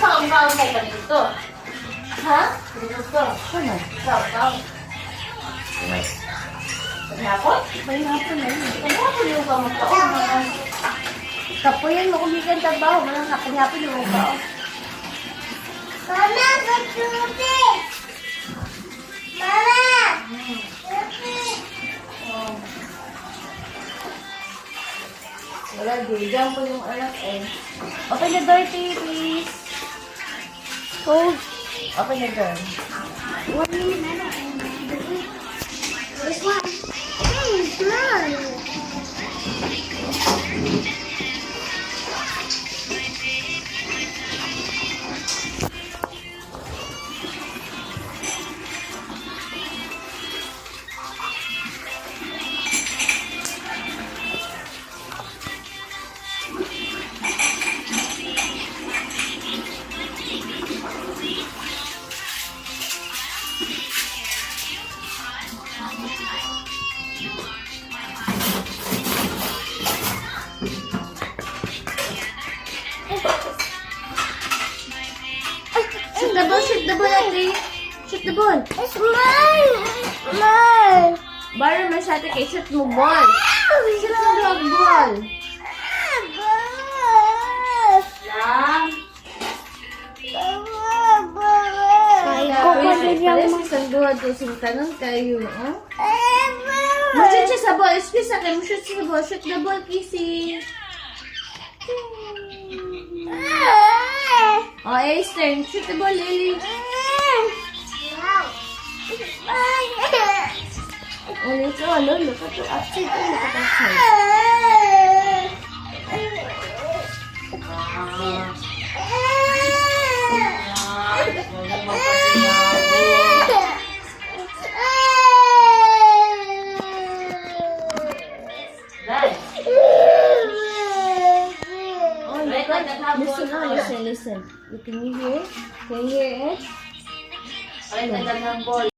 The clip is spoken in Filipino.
Kaon-kaon kayo ka dito. Ha? Dito. Ano? Kaon-kaon. Paghapon? Paghapon na yun. Paghapon yung kamagkaon. Kapuyan mo kung hikan trabaho. Malang hapon-hapon yung trabaho. Mama, magsuti! Mama! Wala, diyan po yung anak eh. Open the door, please. Oh. Open the door. This one. Hey, smile. Shoot the ball, Ate. Shoot the ball. It's mine. It's mine. Baro mo sa ate kay shoot mo ball. Shoot mo dog ball. Lang. Pares isang duha to sing tanon kayo, oh. Mo-shoot siya sa ball. Excuse sa akin, mo-shoot siya sa ball. Shoot the ball, Kissy. Oh, Ellie's turn. Shoot the ball, Ellie. Ellie, so, look at the outside. Look at the outside. Dahil. Oh, look at, listen. Can you hear? Can you hear it? Ay, nagdagang ball.